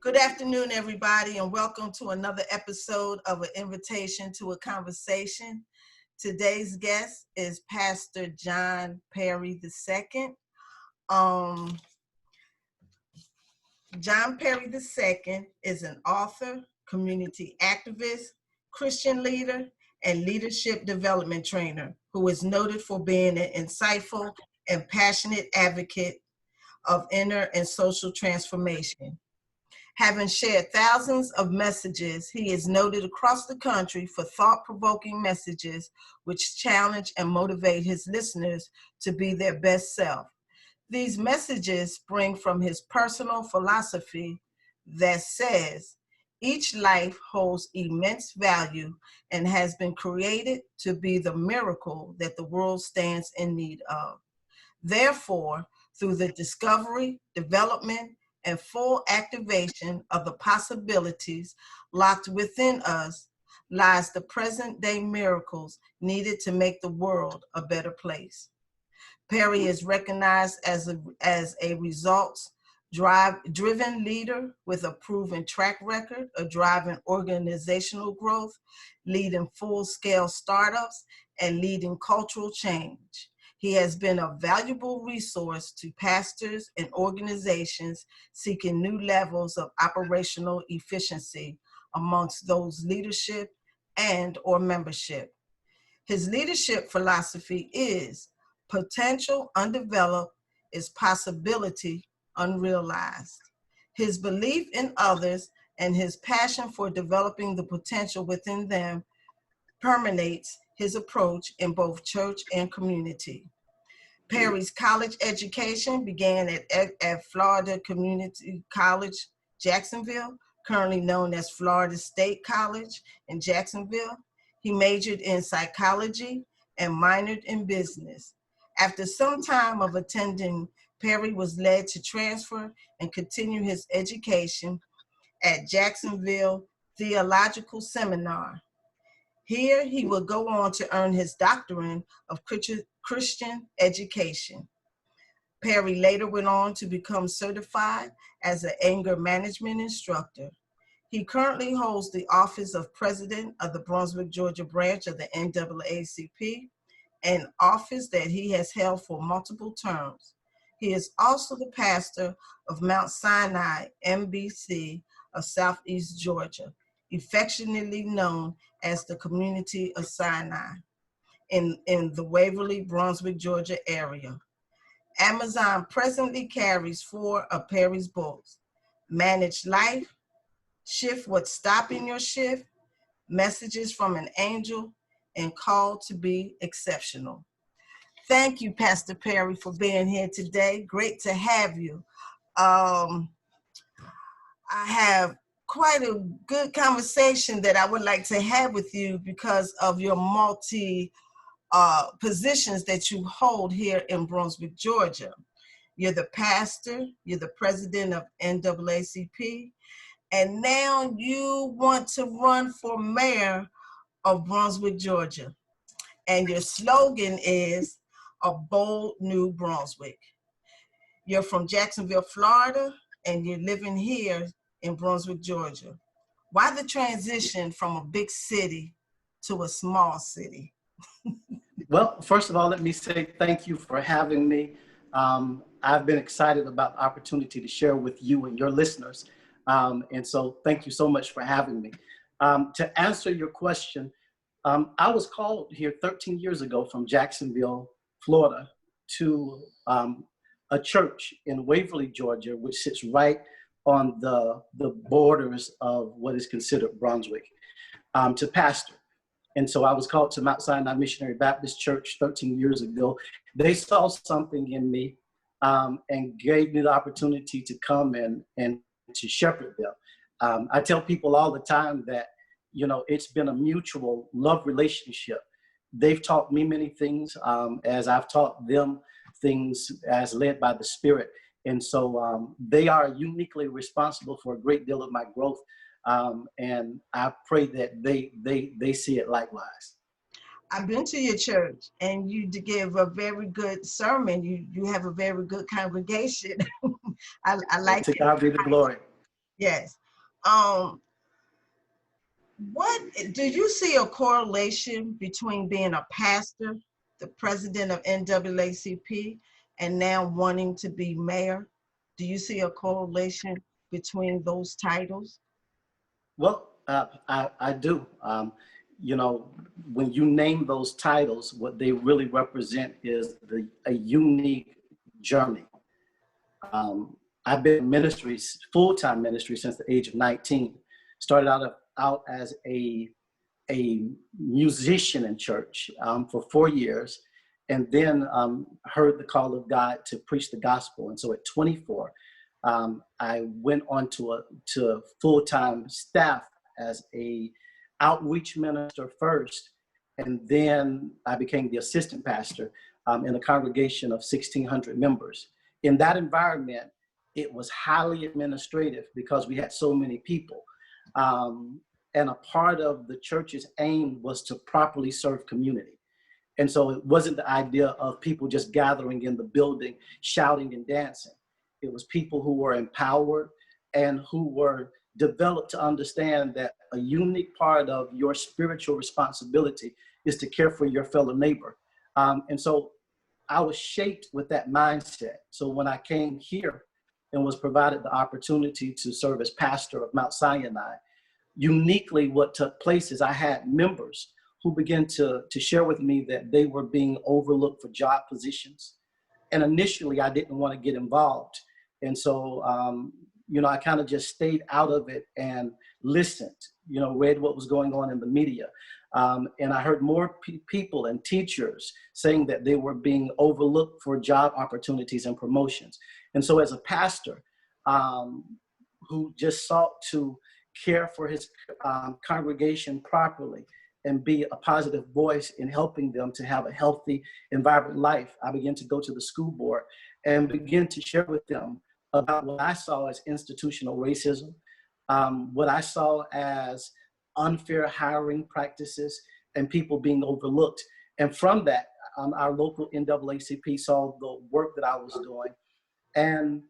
Good afternoon, everybody, and welcome to another episode of An Invitation to a Conversation. Today's guest is Pastor John Perry II. Um, John Perry II is an author, community activist, Christian leader, and leadership development trainer who is noted for being an insightful and passionate advocate of inner and social transformation. Having shared thousands of messages, he is noted across the country for thought-provoking messages which challenge and motivate his listeners to be their best self. These messages spring from his personal philosophy that says, each life holds immense value and has been created to be the miracle that the world stands in need of. Therefore, through the discovery, development, and full activation of the possibilities locked within us lies the present day miracles needed to make the world a better place. Perry is recognized as a results driven leader with a proven track record of driving organizational growth, leading full-scale startups, and leading cultural change. He has been a valuable resource to pastors and organizations seeking new levels of operational efficiency amongst those leadership and or membership. His leadership philosophy is potential undeveloped is possibility unrealized. His belief in others and his passion for developing the potential within them permeates his approach in both church and community. Perry's college education began at Florida Community College, Jacksonville, currently known as Florida State College in Jacksonville. He majored in psychology and minored in business. After some time of attending, Perry was led to transfer and continue his education at Jacksonville Theological Seminar. Here, he would go on to earn his doctorate of Christian education. Perry later went on to become certified as an anger management instructor. He currently holds the office of president of the Brunswick, Georgia branch of the NAACP, an office that he has held for multiple terms. He is also the pastor of Mount Sinai MBC of Southeast Georgia, affectionately known as the Community of Sinai in the Waverly, Brunswick, Georgia area. Amazon presently carries 4 of Perry's books: Manage Life, Shift What's Stopping Your Shift, Messages from an Angel, and Called to Be Exceptional. Thank you, Pastor Perry, for being here today. Great to have you. Um, I have quite a good conversation that I would like to have with you because of your multi positions that you hold here in Brunswick, Georgia. You're the pastor, you're the president of NAACP, and now you want to run for mayor of Brunswick, Georgia. And your slogan is a bold new Brunswick. You're from Jacksonville, Florida, and you're living here in Brunswick, Georgia. Why the transition from a big city to a small city? Well, first of all, let me say thank you for having me. I've been excited about the opportunity to share with you and your listeners. And so thank you so much for having me. To answer your question, I was called here 13 years ago from Jacksonville, Florida, to a church in Waverly, Georgia, which sits right on the borders of what is considered Brunswick, to pastor. And so I was called to Mount Sinai Missionary Baptist Church 13 years ago. They saw something in me and gave me the opportunity to come and to shepherd them. I tell people all the time that, you know, it's been a mutual love relationship. They've taught me many things as I've taught them things as led by the Spirit. And so they are uniquely responsible for a great deal of my growth. And I pray that they see it likewise. I've been to your church and you give a very good sermon. You have a very good congregation. I like To it. God be the glory. Yes. Um, what do you see a correlation between being a pastor, the president of NAACP, and now wanting to be mayor? Do you see a correlation between those titles? Well, I do. You know, when you name those titles, what they really represent is a unique journey. I've been in ministry, full-time ministry, since the age of 19. Started out as a musician in church for 4 years, and then heard the call of God to preach the gospel. And so at 24, I went on to full-time staff as a outreach minister first, and then I became the assistant pastor in a congregation of 1,600 members. In that environment, it was highly administrative because we had so many people. And a part of the church's aim was to properly serve community. And so it wasn't the idea of people just gathering in the building, shouting and dancing. It was people who were empowered and who were developed to understand that a unique part of your spiritual responsibility is to care for your fellow neighbor. And so I was shaped with that mindset. So when I came here and was provided the opportunity to serve as pastor of Mount Sinai, uniquely what took place is I had members who began to share with me that they were being overlooked for job positions. And initially I didn't want to get involved. And so, you know, I kind of just stayed out of it and listened, you know, read what was going on in the media. And I heard more people and teachers saying that they were being overlooked for job opportunities and promotions. And so as a pastor who just sought to care for his congregation properly and be a positive voice in helping them to have a healthy and vibrant life, I began to go to the school board and begin to share with them about what I saw as institutional racism, what I saw as unfair hiring practices and people being overlooked. And from that, our local NAACP saw the work that I was doing. And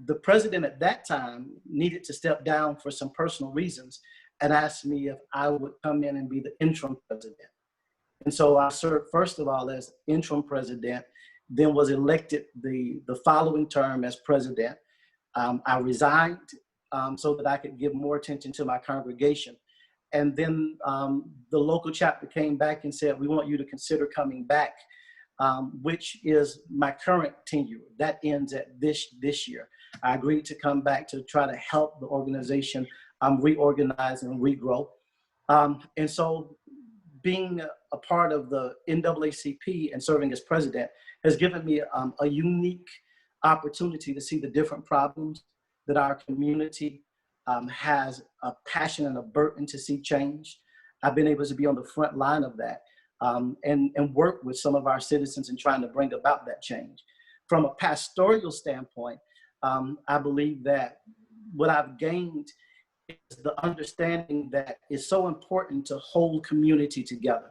the president at that time needed to step down for some personal reasons and asked me if I would come in and be the interim president. And so I served, first of all, as interim president, then was elected the following term as president. I resigned so that I could give more attention to my congregation. And then the local chapter came back and said, we want you to consider coming back, which is my current tenure. That ends at this year. I agreed to come back to try to help the organization reorganize and regrow. And so being a part of the NAACP and serving as president has given me a unique opportunity to see the different problems that our community has a passion and a burden to see change. I've been able to be on the front line of that and work with some of our citizens in trying to bring about that change. From a pastoral standpoint, I believe that what I've gained is the understanding that it's so important to hold community together.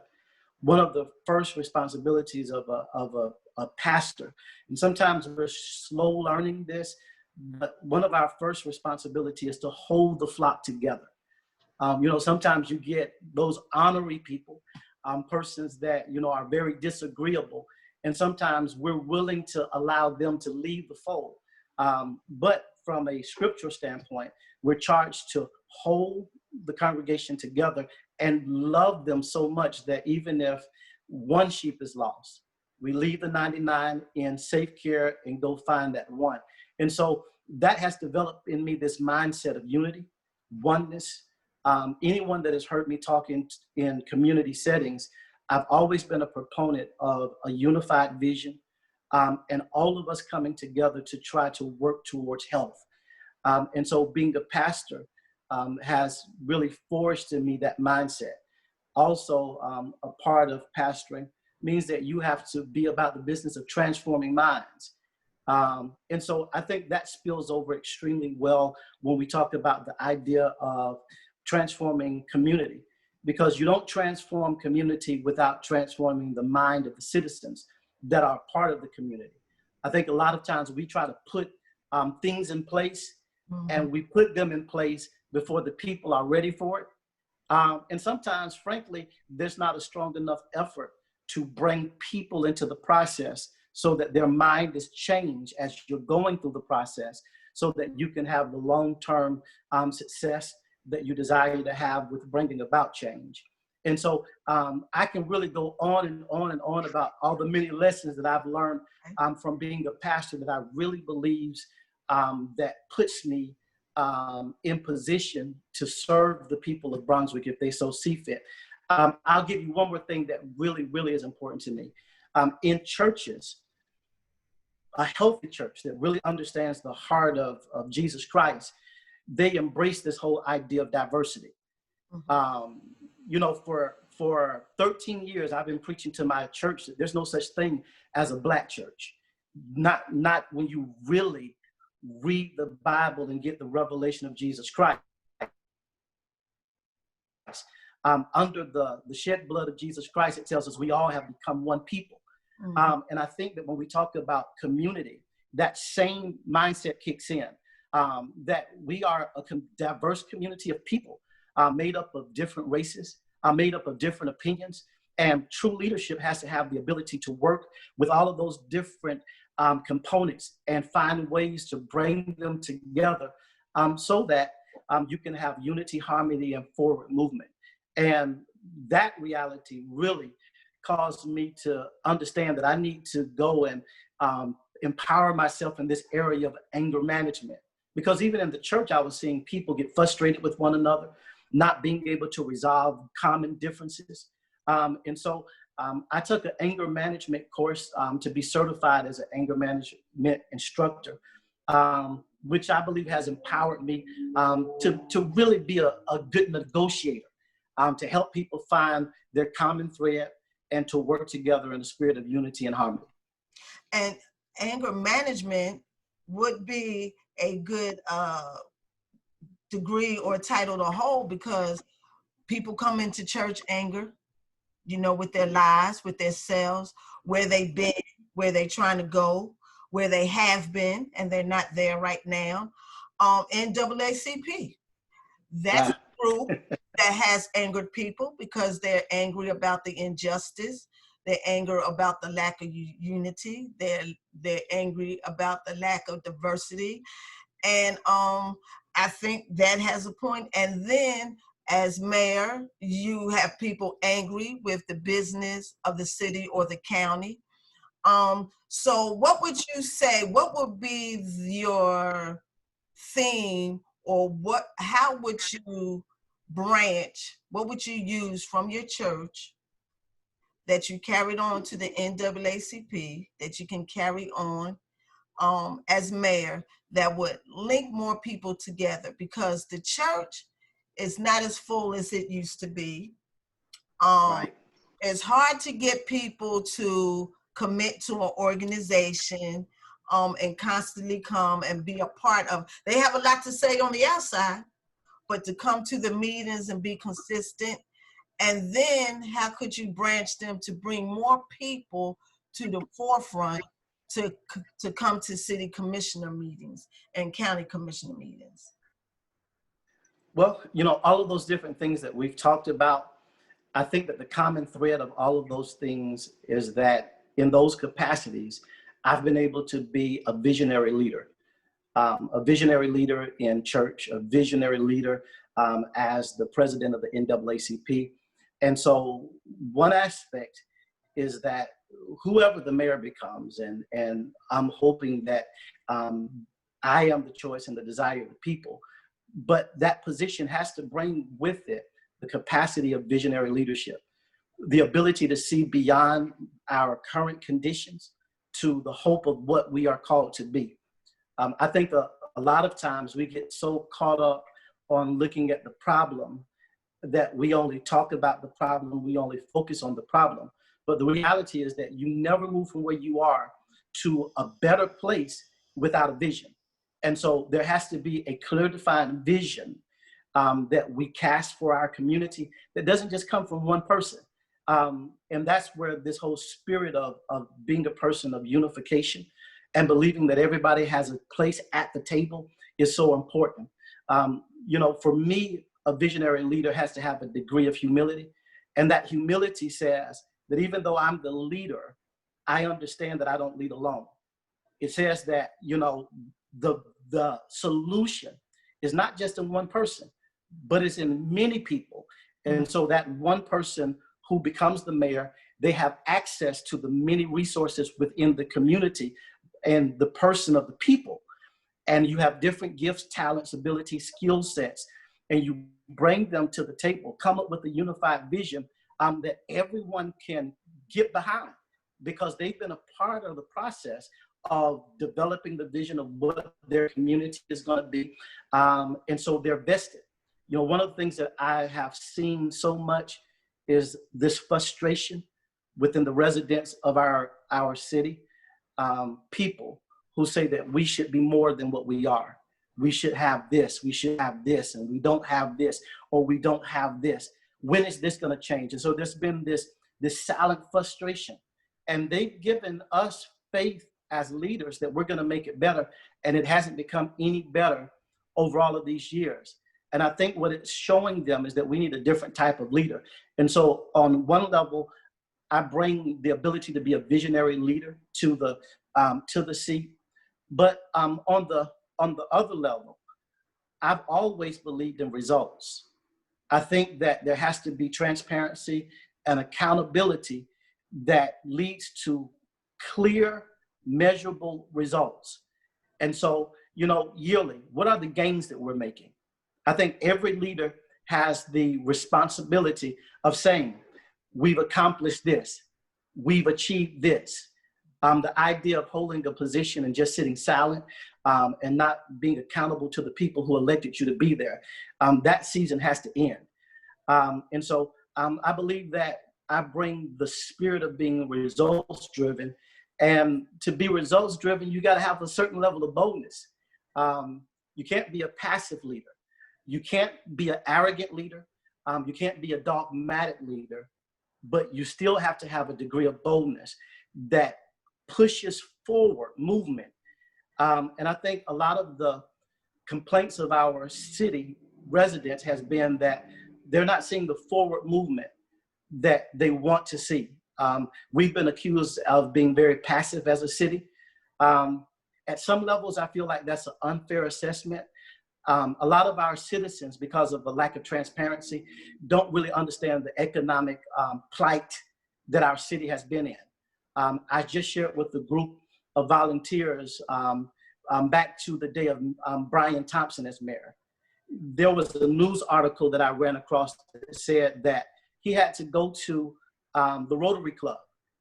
One of the first responsibilities of a pastor, and sometimes we're slow learning this, but one of our first responsibility is to hold the flock together. You know, sometimes you get those honorary people, persons that, you know, are very disagreeable. And sometimes we're willing to allow them to leave the fold. But from a scriptural standpoint, we're charged to hold the congregation together and love them so much that even if one sheep is lost, we leave the 99 in safe care and go find that one. And so that has developed in me this mindset of unity, oneness. Anyone that has heard me talk in community settings, I've always been a proponent of a unified vision and all of us coming together to try to work towards health. And so being a pastor has really forged in me that mindset. Also, a part of pastoring means that you have to be about the business of transforming minds. And so I think that spills over extremely well when we talk about the idea of transforming community, because you don't transform community without transforming the mind of the citizens that are part of the community. I think a lot of times we try to put things in place and we put them in place before the people are ready for it. And sometimes, frankly, there's not a strong enough effort to bring people into the process so that their mind is changed as you're going through the process, so that you can have the long-term success that you desire to have with bringing about change. And so I can really go on and on and on about all the many lessons that I've learned from being a pastor that I really believes that puts me in position to serve the people of Brunswick if they so see fit. I'll give you one more thing that really, really is important to me. In churches, a healthy church that really understands the heart of Jesus Christ, they embrace this whole idea of diversity. You know, for 13 years, I've been preaching to my church that there's no such thing as a Black church. Not when you really read the Bible and get the revelation of Jesus Christ. Under the shed blood of Jesus Christ, it tells us we all have become one people. And I think that when we talk about community, that same mindset kicks in, that we are a diverse community of people made up of different races, made up of different opinions. And true leadership has to have the ability to work with all of those different components and find ways to bring them together so that you can have unity, harmony, and forward movement. And that reality really caused me to understand that I need to go and empower myself in this area of anger management. Because even in the church, I was seeing people get frustrated with one another, not being able to resolve common differences. And so I took an anger management course to be certified as an anger management instructor, which I believe has empowered me to really be a good negotiator, to help people find their common thread and to work together in a spirit of unity and harmony. And anger management would be a good degree or title to hold, because people come into church anger, you know, with their lives, with their selves, where they've been, where they're trying to go, where they have been, and they're not there right now. NAACP, that's a group that has angered people because they're angry about the injustice. They're angry about the lack of unity. They're angry about the lack of diversity. And I think that has a point. And then as mayor, you have people angry with the business of the city or the county. So what would you say, what would be your theme, or how would you branch, what would you use from your church that you carried on to the NAACP, that you can carry on as mayor, that would link more people together? Because the church is not as full as it used to be. Right. It's hard to get people to commit to an organization and constantly come and be a part of. They have a lot to say on the outside, but to come to the meetings and be consistent. And then how could you branch them to bring more people to the forefront to come to city commissioner meetings and county commissioner meetings? Well, you know, all of those different things that we've talked about, I think that the common thread of all of those things is that in those capacities, I've been able to be a visionary leader in church, a visionary leader as the president of the NAACP. And so one aspect is that whoever the mayor becomes, and I'm hoping that I am the choice and the desire of the people, but that position has to bring with it the capacity of visionary leadership, the ability to see beyond our current conditions to the hope of what we are called to be. I think a lot of times we get so caught up on looking at the problem that we only talk about the problem, we only focus on the problem. But the reality is that you never move from where you are to a better place without a vision. And so there has to be a clear defined vision that we cast for our community that doesn't just come from one person. And that's where this whole spirit of being a person of unification and believing that everybody has a place at the table is so important. For me, a visionary leader has to have a degree of humility. And that humility says that even though I'm the leader, I understand that I don't lead alone. It says that, the solution is not just in one person, but it's in many people. And so that one person who becomes the mayor, they have access to the many resources within the community and the person of the people. And you have different gifts, talents, abilities, skill sets, and you bring them to the table, come up with a unified vision that everyone can get behind, because they've been a part of the process of developing the vision of what their community is going to be. And so they're vested. One of the things that I have seen so much is this frustration within the residents of our city, people who say that we should be more than what we are. We should have this, and we don't have this, or we don't have this. When is this going to change? And so there's been this silent frustration, and they've given us faith as leaders that we're going to make it better, and it hasn't become any better over all of these years. And I think what it's showing them is that we need a different type of leader. And so on one level, I bring the ability to be a visionary leader to the seat. But on the other level, I've always believed in results. I think that there has to be transparency and accountability that leads to clear, measurable results. And so, yearly, what are the gains that we're making? I think every leader has the responsibility of saying, we've accomplished this, we've achieved this. The idea of holding a position and just sitting silent and not being accountable to the people who elected you to be there, that season has to end. And so I believe that I bring the spirit of being results driven. And to be results driven, you got to have a certain level of boldness. You can't be a passive leader. You can't be an arrogant leader. You can't be a dogmatic leader, but you still have to have a degree of boldness that pushes forward movement. And I think a lot of the complaints of our city residents has been that they're not seeing the forward movement that they want to see. We've been accused of being very passive as a city. At some levels, I feel like that's an unfair assessment. A lot of our citizens, because of the lack of transparency, don't really understand the economic plight that our city has been in. I just shared with the group of volunteers back to the day of Brian Thompson as mayor. There was a news article that I ran across that said that he had to go to the Rotary Club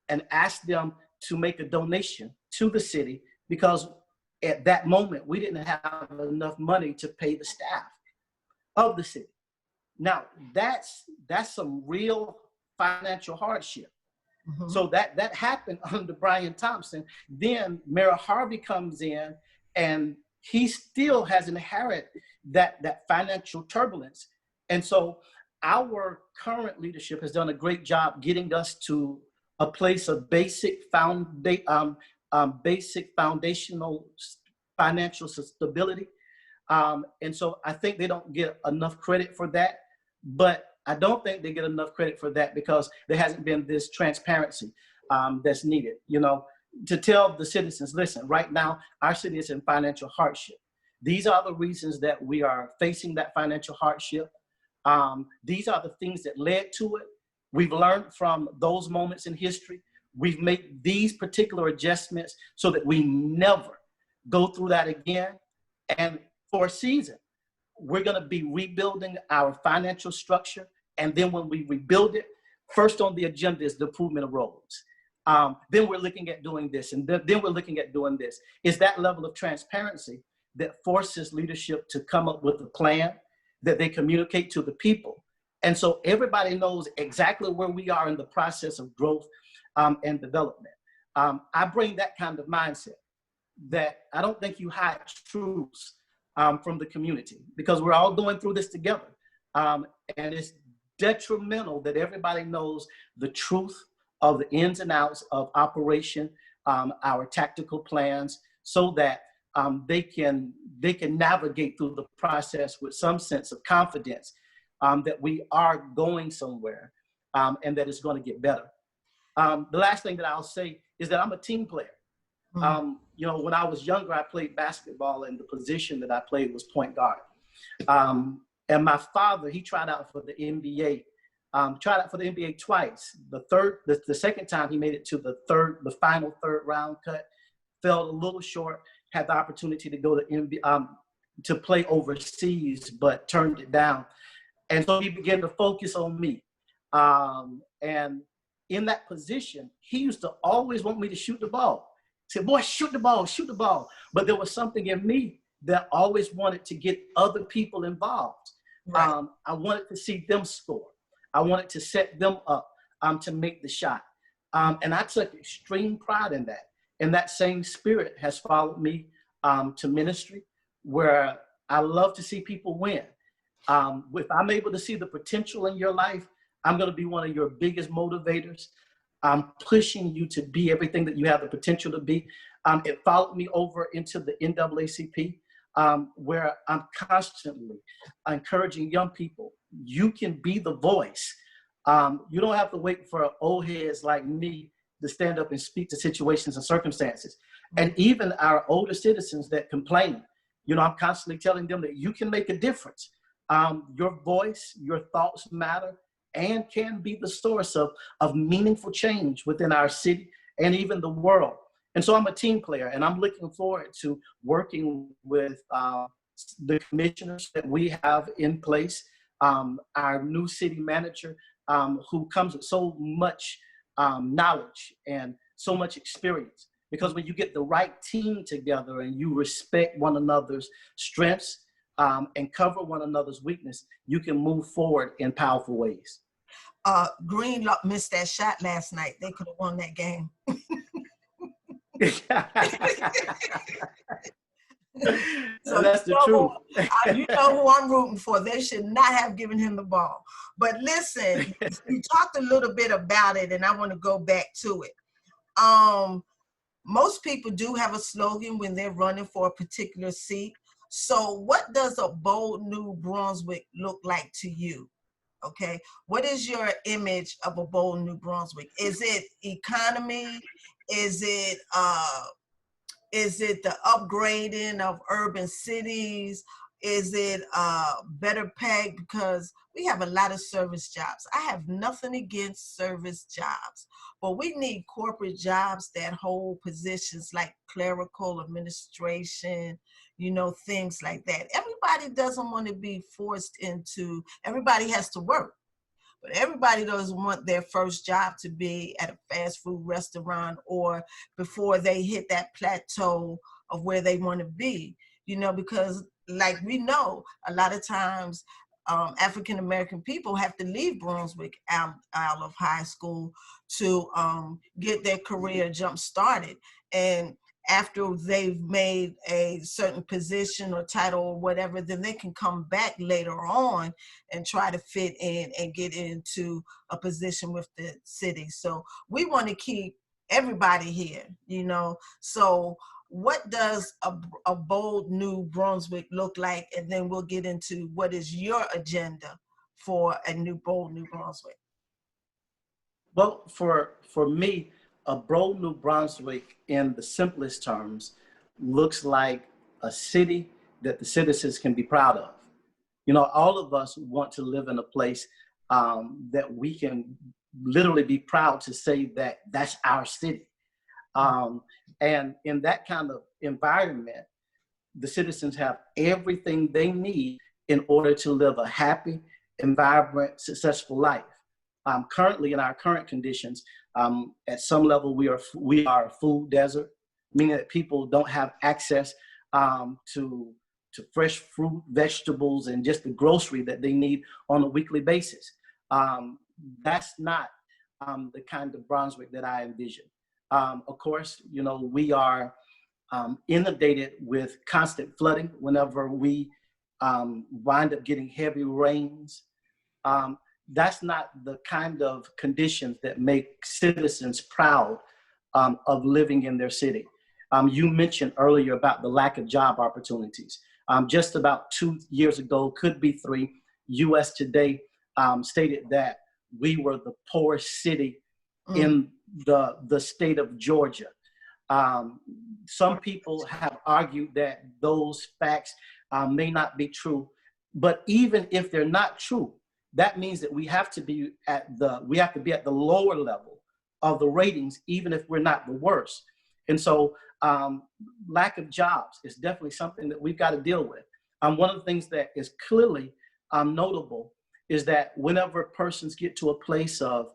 and ask them to make a donation to the city, because at that moment, we didn't have enough money to pay the staff of the city. Now, that's some real financial hardship. Mm-hmm. So that happened under Brian Thompson. Then Mayor Harvey comes in, and he still has inherited that financial turbulence. And so our current leadership has done a great job getting us to a place of basic foundational financial stability. And so I think they don't get enough credit for that, but I don't think they get enough credit for that because there hasn't been this transparency that's needed, to tell the citizens, listen, right now, our city is in financial hardship. These are the reasons that we are facing that financial hardship. These are the things that led to it. We've learned from those moments in history. We've made these particular adjustments so that we never go through that again. And for a season, we're going to be rebuilding our financial structure. And then when we rebuild it, first on the agenda is the improvement of roads. Then we're looking at doing this, and then we're looking at doing this. It's that level of transparency that forces leadership to come up with a plan that they communicate to the people. And so everybody knows exactly where we are in the process of growth and development. I bring that kind of mindset that I don't think you hide truths from the community, because we're all going through this together. And it's detrimental that everybody knows the truth of the ins and outs of operation our tactical plans, so that they can navigate through the process with some sense of confidence that we are going somewhere, and that it's going to get better. The last thing that I'll say is that I'm a team player. You know, when I was younger, I played basketball, and the position that I played was point guard. And my father, he tried out for the NBA. Tried out for the NBA twice. The second time he made it to the final third round cut, fell a little short. Had the opportunity to go to NBA, to play overseas, but turned it down. And so he began to focus on me. And in that position, he used to always want me to shoot the ball. He said, "Boy, shoot the ball, shoot the ball." But there was something in me that always wanted to get other people involved. Right. I wanted to see them score. I wanted to set them up to make the shot. And I took extreme pride in that. And that same spirit has followed me to ministry, where I love to see people win. If I'm able to see the potential in your life, I'm going to be one of your biggest motivators. I'm pushing you to be everything that you have the potential to be. It followed me over into the NAACP, where I'm constantly encouraging young people. You can be the voice. You don't have to wait for old heads like me to stand up and speak to situations and circumstances. And even our older citizens that complain, you know, I'm constantly telling them that you can make a difference. Your voice, your thoughts matter, and can be the source of meaningful change within our city and even the world. And so I'm a team player, and I'm looking forward to working with the commissioners that we have in place, our new city manager, who comes with so much knowledge and so much experience. Because when you get the right team together and you respect one another's strengths and cover one another's weakness, you can move forward in powerful ways. Green missed that shot last night. They could have won that game. So that's the truth. You know who I'm rooting for. They should not have given him the ball. But listen, you talked a little bit about it, and I want to go back to it. Most people do have a slogan when they're running for a particular seat. So what does a bold new Brunswick look like to you? Okay, what is your image of a bold new Brunswick? Is it economy? Is it the upgrading of urban cities? Is it better pay? Because we have a lot of service jobs. I have nothing against service jobs, but we need corporate jobs that hold positions like clerical administration, you know, things like that. Everybody doesn't want to be forced into, everybody has to work. But everybody doesn't want their first job to be at a fast food restaurant or before they hit that plateau of where they want to be, you know, because like we know, a lot of times African-American people have to leave Brunswick out of high school to get their career jump started. And after they've made a certain position or title or whatever, then they can come back later on and try to fit in and get into a position with the city. So we want to keep everybody here, you know. So what does a bold new Brunswick look like? And then we'll get into what is your agenda for a bold new Brunswick. Well, for me, a bold new Brunswick, in the simplest terms, looks like a city that the citizens can be proud of. You know, all of us want to live in a place that we can literally be proud to say that that's our city. And in that kind of environment, the citizens have everything they need in order to live a happy and vibrant, successful life. Currently, in our current conditions, at some level, we are a food desert, meaning that people don't have access to fresh fruit, vegetables, and just the grocery that they need on a weekly basis. That's not the kind of Brunswick that I envision. Of course, you know, we are inundated with constant flooding whenever we wind up getting heavy rains. That's not the kind of conditions that make citizens proud of living in their city. You mentioned earlier about the lack of job opportunities. Just about 2 years ago, could be 3, US Today stated that we were the poorest city in the state of Georgia. Some people have argued that those facts may not be true, but even if they're not true, that means that we have to be at the lower level of the ratings, even if we're not the worst. And so lack of jobs is definitely something that we've got to deal with. One of the things that is clearly notable is that whenever persons get to a place of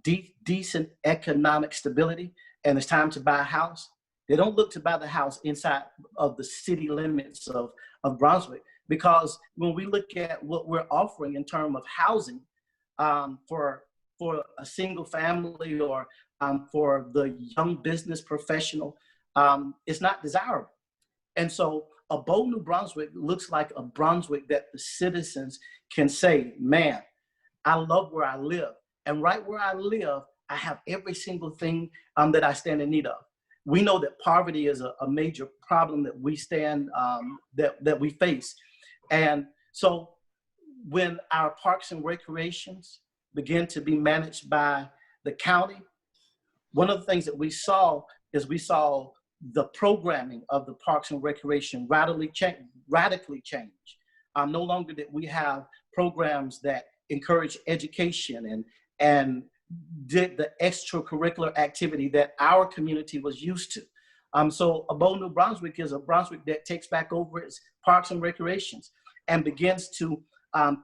decent economic stability and it's time to buy a house, they don't look to buy the house inside of the city limits of Brunswick, because when we look at what we're offering in terms of housing for a single family or for the young business professional, it's not desirable. And so a bold New Brunswick looks like a Brunswick that the citizens can say, man, I love where I live. And right where I live, I have every single thing that I stand in need of. We know that poverty is a major problem that we that we face. And so when our parks and recreations begin to be managed by the county, one of the things that we saw the programming of the parks and recreation radically change. No longer that we have programs that encourage education and did the extracurricular activity that our community was used to. So a bold New Brunswick is a Brunswick that takes back over its parks and recreations and begins to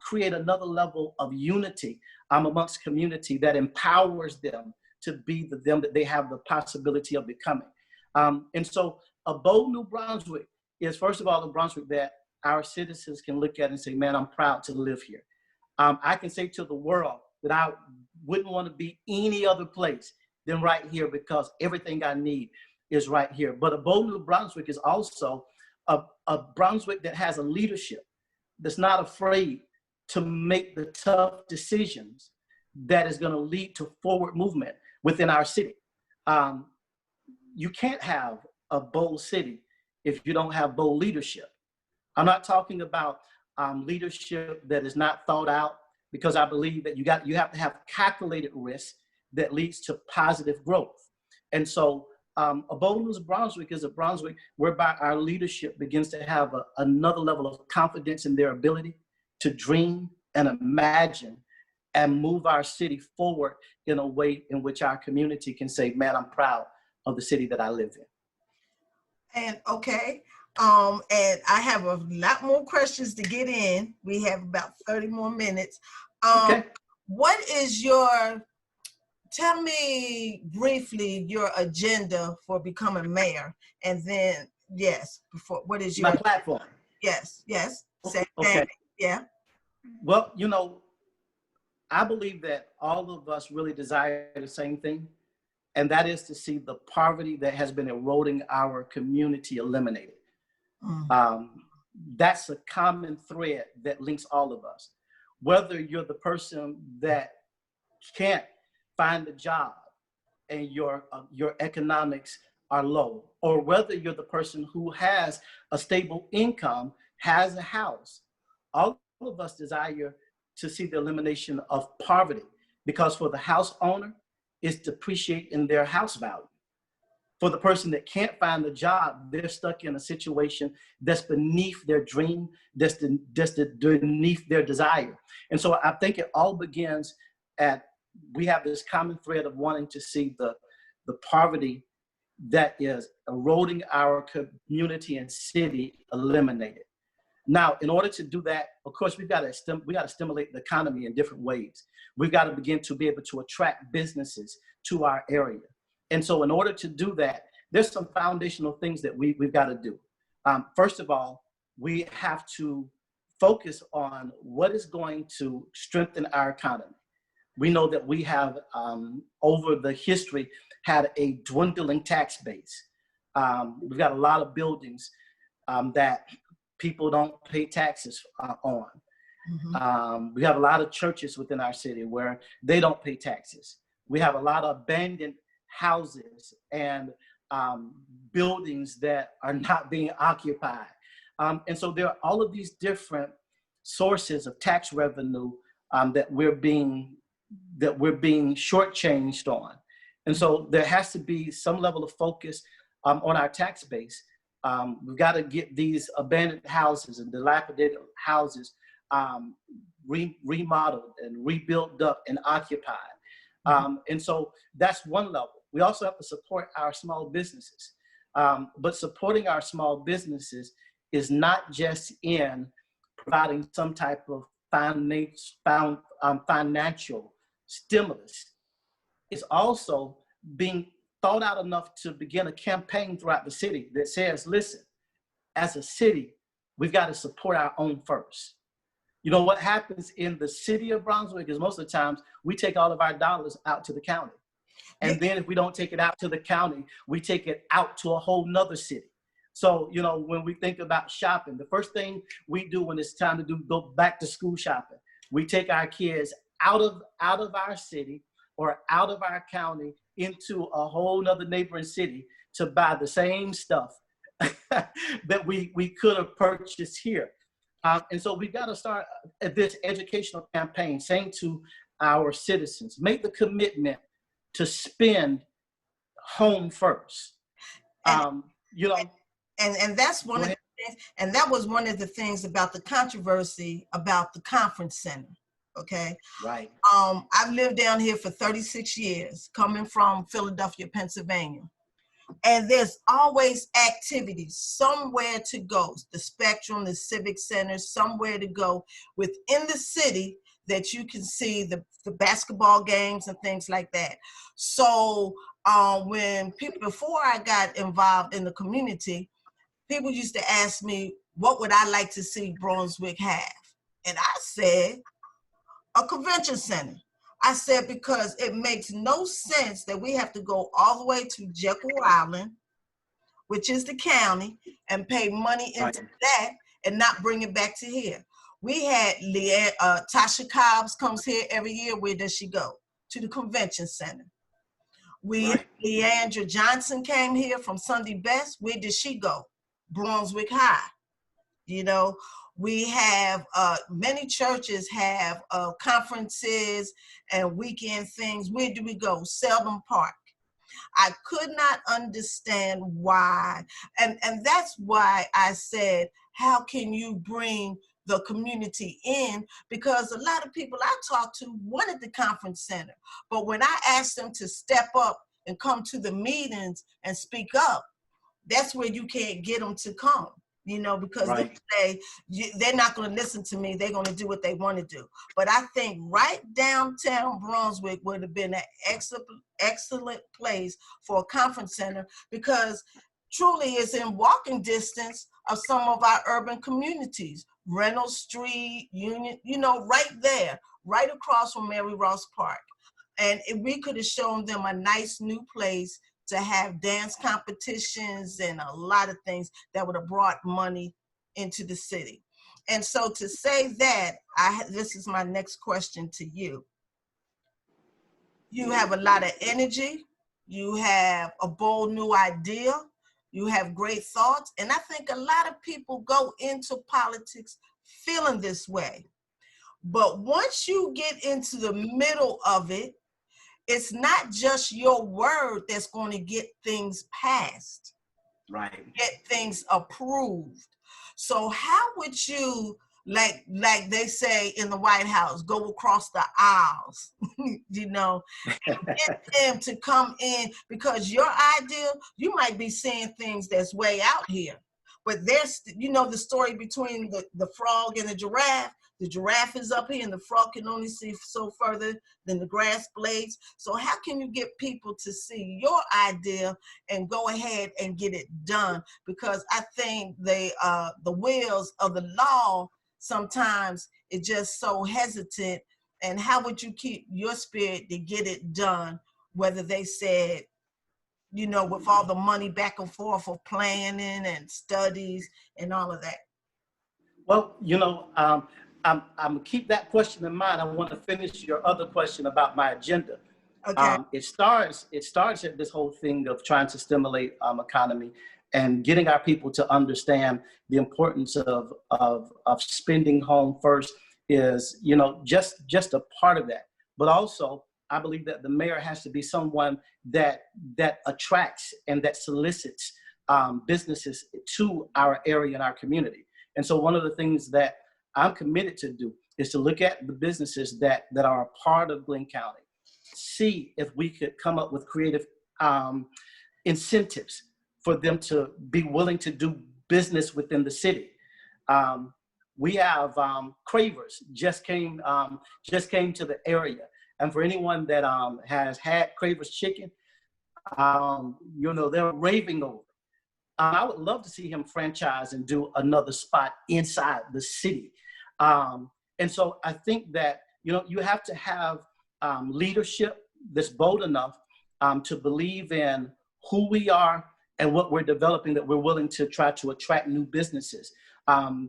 create another level of unity amongst community that empowers them to be the them that they have the possibility of becoming. And so a bold New Brunswick is, first of all, a Brunswick that our citizens can look at and say, man, I'm proud to live here. I can say to the world that I wouldn't want to be any other place than right here, because everything I need is right here. But a bold New Brunswick is also a Brunswick that has a leadership that's not afraid to make the tough decisions that is going to lead to forward movement within our city. You can't have a bold city if you don't have bold leadership. I'm not talking about leadership that is not thought out, because I believe that you have to have calculated risk that leads to positive growth. And so a bold New Brunswick is a Brunswick whereby our leadership begins to have another level of confidence in their ability to dream and imagine and move our city forward in a way in which our community can say, man, I'm proud of the city that I live in. And okay, and I have a lot more questions to get in. We have about 30 more minutes. Okay. What is tell me briefly your agenda for becoming mayor, and then, yes, what is your— my platform? Yes. Okay. Yeah. Well, I believe that all of us really desire the same thing, and that is to see the poverty that has been eroding our community eliminated. That's a common thread that links all of us. Whether you're the person that can't find a job and your economics are low, or whether you're the person who has a stable income, has a house, all of us desire to see the elimination of poverty, because for the house owner, it's depreciating their house value. For the person that can't find a job, they're stuck in a situation that's beneath their dream, that's beneath their desire. And so I think it all begins we have this common thread of wanting to see the poverty that is eroding our community and city eliminated. Now, in order to do that, of course, we got to stimulate the economy in different ways. We've got to begin to be able to attract businesses to our area. And so in order to do that, there's some foundational things that we've got to do. First of all, we have to focus on what is going to strengthen our economy. We know that we have, over the history, had a dwindling tax base. We've got a lot of buildings that people don't pay taxes on. We have a lot of churches within our city where they don't pay taxes. We have a lot of abandoned houses and buildings that are not being occupied. And so there are all of these different sources of tax revenue that we're being shortchanged on. And so there has to be some level of focus on our tax base. We've got to get these abandoned houses and dilapidated houses remodeled and rebuilt up and occupied. And so that's one level. We also have to support our small businesses. But supporting our small businesses is not just in providing some type of financial stimulus. It's also being thought out enough to begin a campaign throughout the city that says, listen, as a city, we've got to support our own first. You know, what happens in the city of Brunswick is most of the times we take all of our dollars out to the county. And then if we don't take it out to the county, we take it out to a whole nother city. So, you know, when we think about shopping, the first thing we do when it's time to go back to school shopping, we take our kids out of our city or out of our county into a whole nother neighboring city to buy the same stuff that we could have purchased here. And so we've got to start this educational campaign saying to our citizens, make the commitment to spend home first. You know, and that's one of the things, and that was one of the things about the controversy about the conference center. Okay. Right. I've lived down here for 36 years, coming from Philadelphia, Pennsylvania. And there's always activities, somewhere to go. The Spectrum, the Civic Center, somewhere to go within the city that you can see the basketball games and things like that. So when people, before I got involved in the community, people used to ask me, what would I like to see Brunswick have? And I said, a convention center. I said, because it makes no sense that we have to go all the way to Jekyll Island, which is the county, and pay money into that and not bring it back to here. We had Tasha Cobbs comes here every year. Where does she go? To the convention center. Leandra Johnson came here from Sunday Best. Where did she go? Brunswick High. You know, we have many churches have conferences and weekend things. Where do we go? Selden Park. I could not understand why. And that's why I said, how can you bring the community in? Because a lot of people I talked to wanted the conference center. But when I asked them to step up and come to the meetings and speak up, that's where you can't get them to come. You know, because they say they're not going to listen to me. They're going to do what they want to do. But I think right downtown Brunswick would have been an excellent place for a conference center, because truly it's in walking distance of some of our urban communities. Reynolds Street, Union, you know, right there, right across from Mary Ross Park. And we could have shown them a nice new place to have dance competitions and a lot of things that would have brought money into the city. And so to say that, this is my next question to you. You have a lot of energy. You have a bold new idea. You have great thoughts. And I think a lot of people go into politics feeling this way. But once you get into the middle of it, it's not just your word that's going to get things passed, get things approved. So how would you, like they say in the White House, go across the aisles, you know, and get them to come in? Because your idea, you might be seeing things that's way out here. But there's, you know, the story between the frog and the giraffe. The giraffe is up here and the frog can only see so further than the grass blades. So how can you get people to see your idea and go ahead and get it done? Because I think the wheels of the law sometimes is just so hesitant. And how would you keep your spirit to get it done? Whether they said, you know, with all the money back and forth of planning and studies and all of that. Well, you know, I'm gonna keep that question in mind. I want to finish your other question about my agenda. Okay. It starts at this whole thing of trying to stimulate economy and getting our people to understand the importance of spending home first is, you know, just a part of that. But also, I believe that the mayor has to be someone that attracts and that solicits businesses to our area and our community. And so one of the things that I'm committed to do is to look at the businesses that are a part of Glenn County, see if we could come up with creative incentives for them to be willing to do business within the city. We have Cravers just came to the area, and for anyone that has had Cravers chicken, you know, they're raving over. I would love to see him franchise and do another spot inside the city. And so I think that, you know, you have to have leadership that's bold enough to believe in who we are and what we're developing, that we're willing to try to attract new businesses.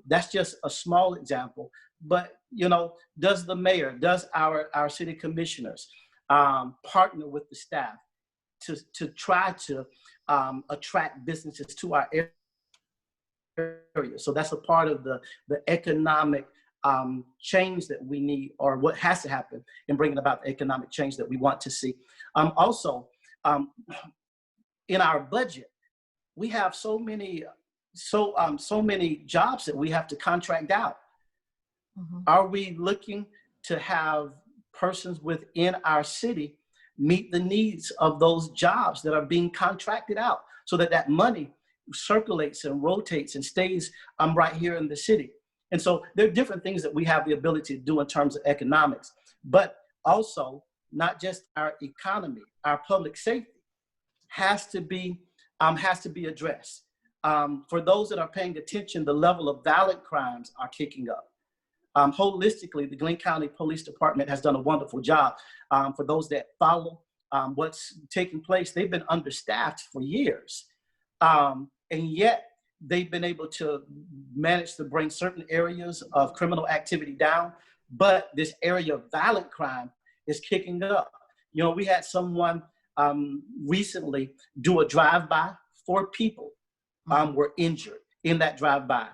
That's just a small example. But, you know, does the mayor, does our city commissioners partner with the staff to try to attract businesses to our area? So that's a part of the economic change that we need, or what has to happen in bringing about the economic change that we want to see. Also, in our budget, we have so many jobs that we have to contract out. Mm-hmm. Are we looking to have persons within our city meet the needs of those jobs that are being contracted out, so that that money circulates and rotates and stays right here in the city? And so there are different things that we have the ability to do in terms of economics, but also not just our economy, our public safety has to be addressed. For those that are paying attention, the level of violent crimes are kicking up. Holistically, the Glenn County Police Department has done a wonderful job. For those that follow what's taking place, they've been understaffed for years. And yet they've been able to manage to bring certain areas of criminal activity down. But this area of violent crime is kicking up. You know, we had someone recently do a drive-by. 4 people were injured in that drive-by.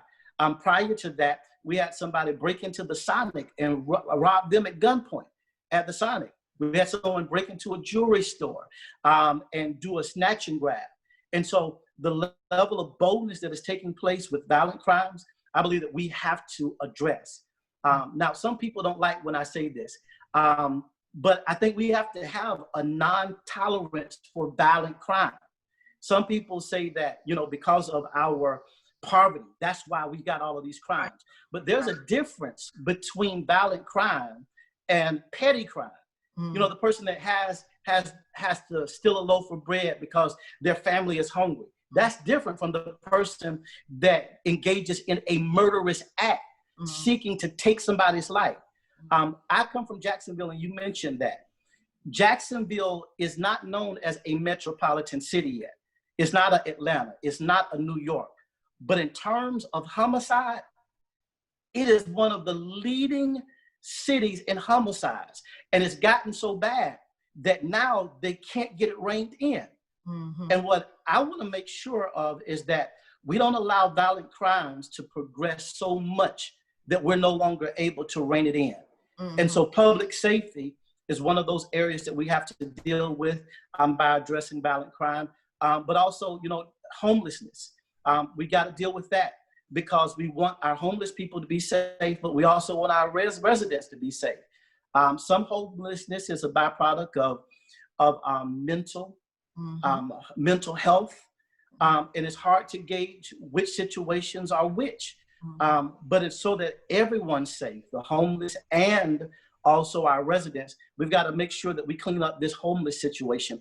Prior to that, we had somebody break into the Sonic and rob them at gunpoint at the Sonic. We had someone break into a jewelry store and do a snatch and grab. And so the level of boldness that is taking place with violent crimes, I believe that we have to address. Now, some people don't like when I say this, but I think we have to have a non-tolerance for violent crime. Some people say that, you know, because of our poverty, that's why we got all of these crimes. But there's a difference between violent crime and petty crime. Mm. You know, the person that has to steal a loaf of bread because their family is hungry. That's different from the person that engages in a murderous act, seeking to take somebody's life. I come from Jacksonville, and you mentioned that. Jacksonville is not known as a metropolitan city yet. It's not an Atlanta. It's not a New York. But in terms of homicide, it is one of the leading cities in homicides. And it's gotten so bad that now they can't get it reined in. Mm-hmm. And what I want to make sure of is that we don't allow violent crimes to progress so much that we're no longer able to rein it in. Mm-hmm. And so public safety is one of those areas that we have to deal with by addressing violent crime. But also, you know, homelessness. We got to deal with that because we want our homeless people to be safe, but we also want our residents to be safe. Some homelessness is a byproduct of mental health, and it's hard to gauge which situations are which. But it's so that everyone's safe, the homeless and also our residents. We've got to make sure that we clean up this homeless situation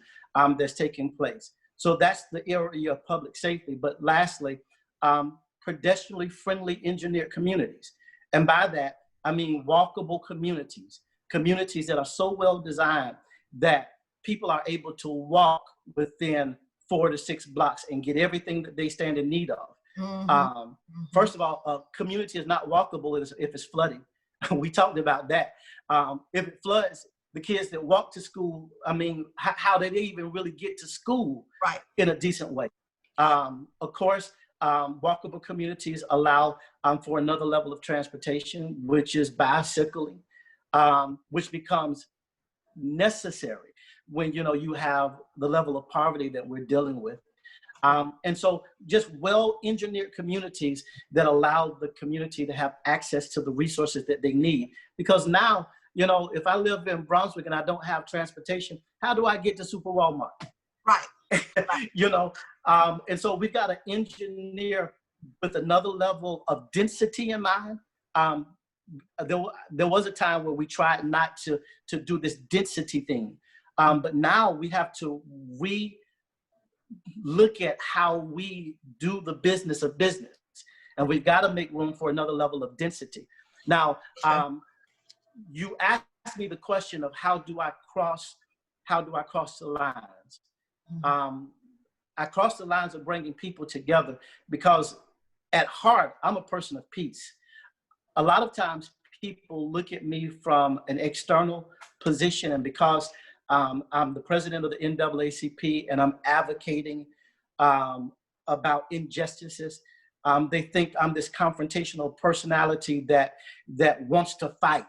that's taking place. So that's the area of public safety. But lastly, pedestrianly friendly engineered communities. And by that, I mean walkable communities that are so well designed that people are able to walk within 4 to 6 blocks and get everything that they stand in need of. Mm-hmm. First of all, a community is not walkable if it's flooding. We talked about that. If it floods, the kids that walk to school, I mean, how did they even really get to school Right. in a decent way? Of course, walkable communities allow for another level of transportation, which is bicycling, which becomes necessary when you have the level of poverty that we're dealing with. And so just well-engineered communities that allow the community to have access to the resources that they need. Because now, if I live in Brunswick and I don't have transportation, how do I get to Super Walmart? Right. And so we've got to engineer with another level of density in mind. There was a time where we tried not to do this density thing. But now we have to look at how we do the business of business. And we've got to make room for another level of density. Now, you asked me the question of how do I cross the lines? I cross the lines of bringing people together because at heart, I'm a person of peace. A lot of times people look at me from an external position, and because I'm the president of the NAACP and I'm advocating about injustices, they think I'm this confrontational personality that wants to fight.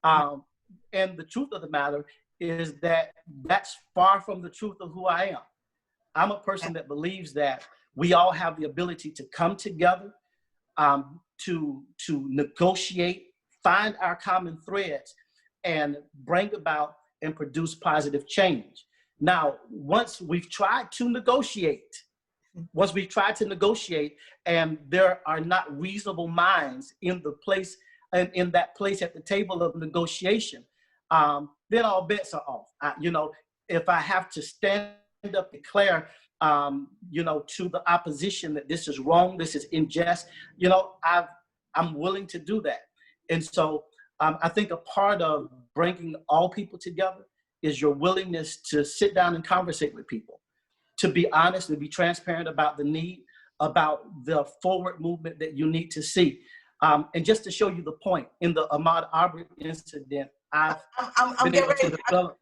And the truth of the matter is that that's far from the truth of who I am. I'm a person that believes that we all have the ability to come together, to negotiate, find our common threads, and bring about and produce positive change. Now, once we've tried to negotiate, and there are not reasonable minds in the place, in that place at the table of negotiation, then all bets are off. If I have to stand up and declare, to the opposition that this is wrong, this is unjust, I'm willing to do that. And so I think a part of bringing all people together is your willingness to sit down and conversate with people, to be honest and be transparent about the need, about the forward movement that you need to see. And just to show you the point, in the Ahmad Arbery incident, I've been able to develop.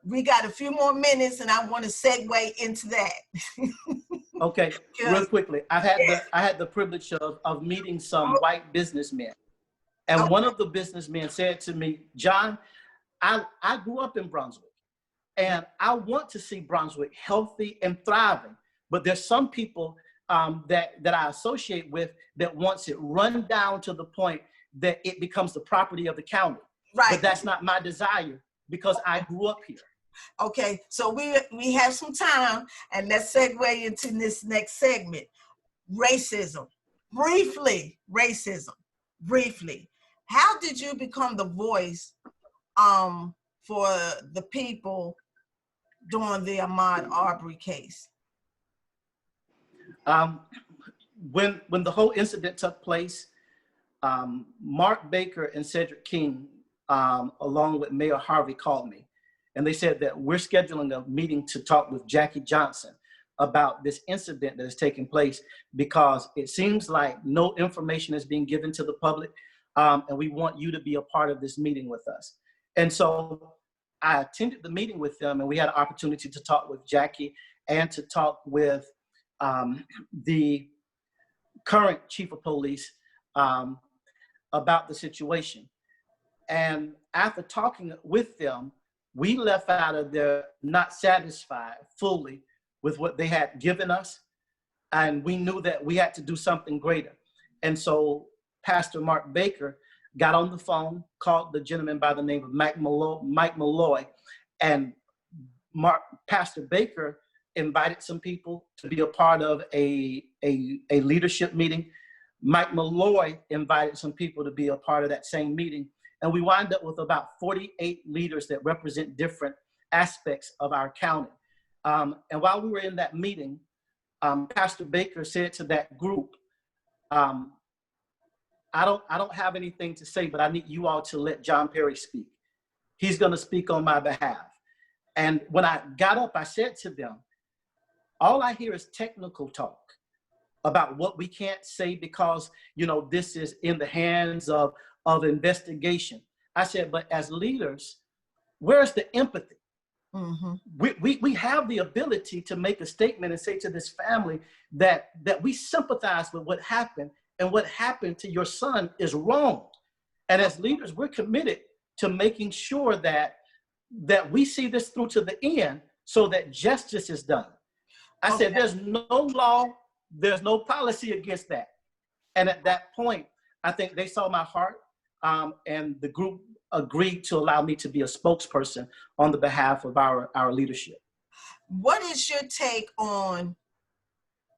We got a few more minutes, and I want to segue into that. Okay, real quickly. I had the privilege of meeting some white businessmen. And one of the businessmen said to me, John, I grew up in Brunswick, and I want to see Brunswick healthy and thriving. But there's some people that I associate with that wants it run down to the point that it becomes the property of the county. Right. But that's not my desire, because I grew up here. Okay, so we have some time, and let's segue into this next segment. Racism. Briefly. How did you become the voice for the people during the Ahmad Arbery case? When the whole incident took place, Mark Baker and Cedric King, along with Mayor Harvey, called me. And they said that we're scheduling a meeting to talk with Jackie Johnson about this incident that has taken place, because it seems like no information is being given to the public. And we want you to be a part of this meeting with us. And so I attended the meeting with them, and we had an opportunity to talk with Jackie and to talk with the current chief of police about the situation. And after talking with them, we left out of there not satisfied fully with what they had given us. And we knew that we had to do something greater. And so Pastor Mark Baker got on the phone, called the gentleman by the name of Mike Malloy, and Pastor Baker invited some people to be a part of a leadership meeting. Mike Malloy invited some people to be a part of that same meeting. And we wind up with about 48 leaders that represent different aspects of our county. And while we were in that meeting, Pastor Baker said to that group, I don't have anything to say, but I need you all to let John Perry speak. He's going to speak on my behalf. And when I got up, I said to them, all I hear is technical talk about what we can't say because, this is in the hands of investigation. I said, but as leaders, Where's the empathy? Mm-hmm. We have the ability to make a statement and say to this family that we sympathize with what happened, and what happened to your son is wrong. And as leaders, we're committed to making sure that we see this through to the end so that justice is done. I said, there's no law, there's no policy against that. And at that point, I think they saw my heart, and the group agreed to allow me to be a spokesperson on the behalf of our leadership. What is your take on,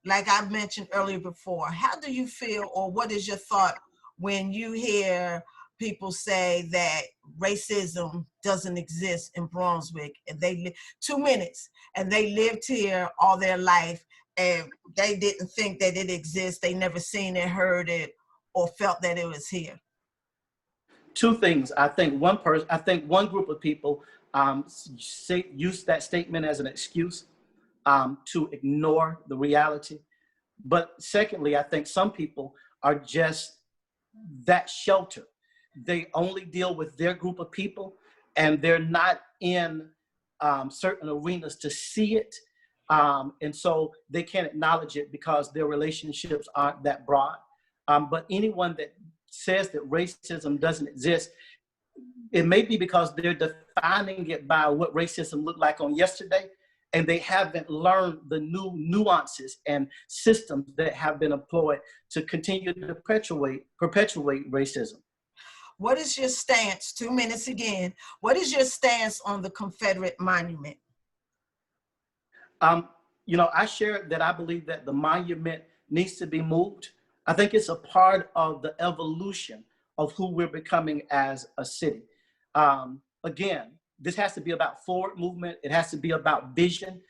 like I mentioned earlier before, how do you feel, or what is your thought when you hear people say that racism doesn't exist in Brunswick, and they 2 minutes, and they lived here all their life, and they didn't think that it exists, they never seen it, heard it, or felt that it was here? Two things. I think one group of people use that statement as an excuse to ignore the reality. But secondly, I think some people are just that sheltered. They only deal with their group of people, and they're not in certain arenas to see it. And so they can't acknowledge it because their relationships aren't that broad. But anyone that says that racism doesn't exist, it may be because they're defining it by what racism looked like on yesterday, and they haven't learned the new nuances and systems that have been employed to continue to perpetuate racism. What is your stance, 2 minutes again, what is your stance on the Confederate monument? I shared that I believe that the monument needs to be moved. I think it's a part of the evolution of who we're becoming as a city. Again, this has to be about forward movement. It has to be about vision.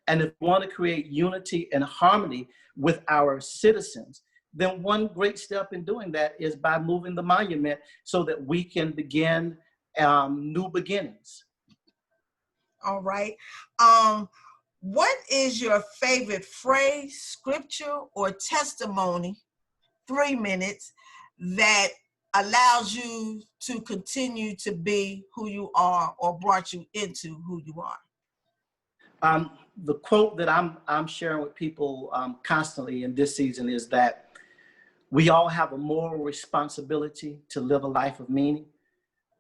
And if we want to create unity and harmony with our citizens, then one great step in doing that is by moving the monument so that we can begin new beginnings. All right. What is your favorite phrase, scripture, or testimony, 3 minutes, that allows you to continue to be who you are, or brought you into who you are? The quote that I'm sharing with people constantly in this season is that we all have a moral responsibility to live a life of meaning.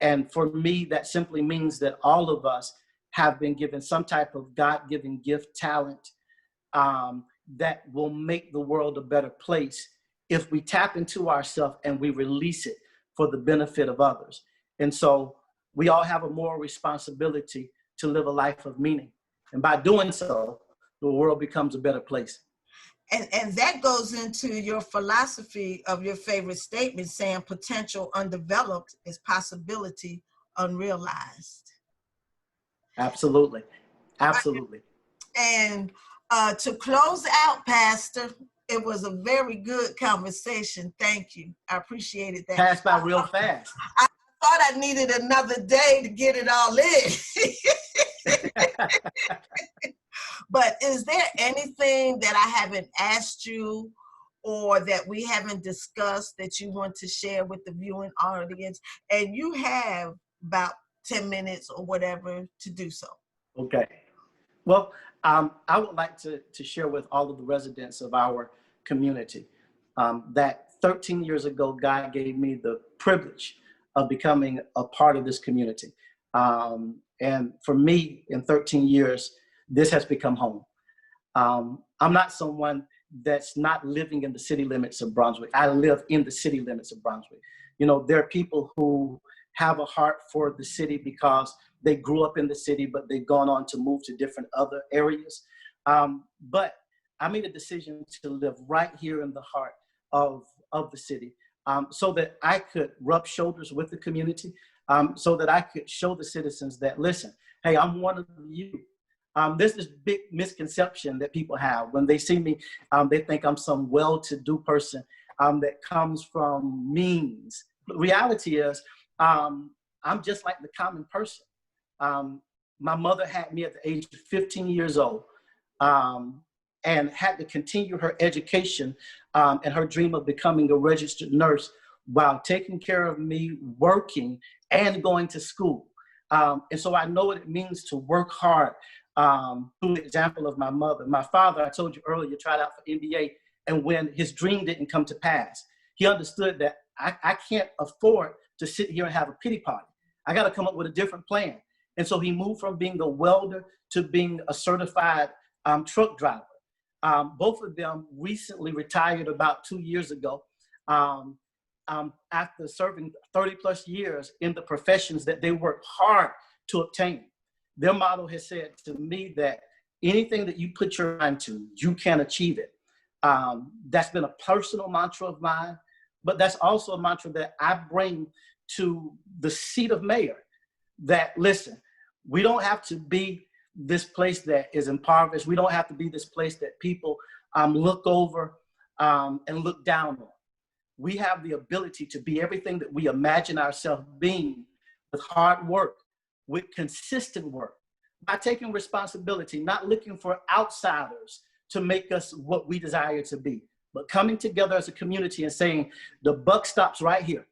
And for me, that simply means that all of us have been given some type of God-given gift, talent, that will make the world a better place if we tap into ourselves and we release it for the benefit of others. And so we all have a moral responsibility to live a life of meaning. And by doing so, the world becomes a better place. And that goes into your philosophy of your favorite statement, saying potential undeveloped is possibility unrealized. Absolutely. Absolutely. And to close out, Pastor, it was a very good conversation. Thank you. I appreciated that. Passed by real fast. I thought I needed another day to get it all in. But is there anything that I haven't asked you, or that we haven't discussed, that you want to share with the viewing audience? And you have about 10 minutes or whatever to do so. Okay. Well, I would like to share with all of the residents of our community that 13 years ago, God gave me the privilege of becoming a part of this community. And for me, in 13 years, this has become home. I'm not someone that's not living in the city limits of Brunswick. I live in the city limits of Brunswick. There are people who have a heart for the city because they grew up in the city, but they've gone on to move to different other areas. But I made a decision to live right here in the heart of the city, so that I could rub shoulders with the community, so that I could show the citizens that, listen, hey, I'm one of you. There's this big misconception that people have. When they see me, they think I'm some well-to-do person that comes from means. The reality is, I'm just like the common person. My mother had me at the age of 15 years old, and had to continue her education and her dream of becoming a registered nurse while taking care of me, working, and going to school. And so I know what it means to work hard. Through the example of my mother. My father, I told you earlier, tried out for NBA, and when his dream didn't come to pass, he understood that I can't afford to sit here and have a pity party. I got to come up with a different plan. And so he moved from being a welder to being a certified truck driver. Both of them recently retired about 2 years ago after serving 30 plus years in the professions that they worked hard to obtain. Their motto has said to me that anything that you put your mind to, you can achieve it. That's been a personal mantra of mine, but that's also a mantra that I bring to the seat of mayor, that listen, we don't have to be this place that is impoverished. We don't have to be this place that people look over and look down on. We have the ability to be everything that we imagine ourselves being with hard work, with consistent work, by taking responsibility, not looking for outsiders to make us what we desire to be, but coming together as a community and saying, the buck stops right here.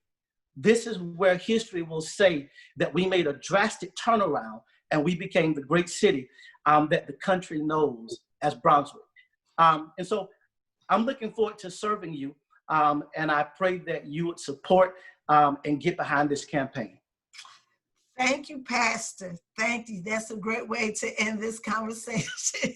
This is where history will say that we made a drastic turnaround and we became the great city that the country knows as Brunswick. And so I'm looking forward to serving you, and I pray that you would support and get behind this campaign. Thank you, Pastor. Thank you. That's a great way to end this conversation.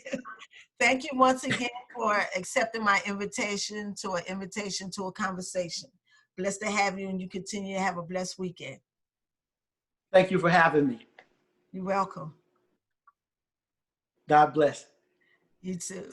Thank you once again for accepting my invitation to a conversation. Blessed to have you, and you continue to have a blessed weekend. Thank you for having me. You're welcome. God bless. You too.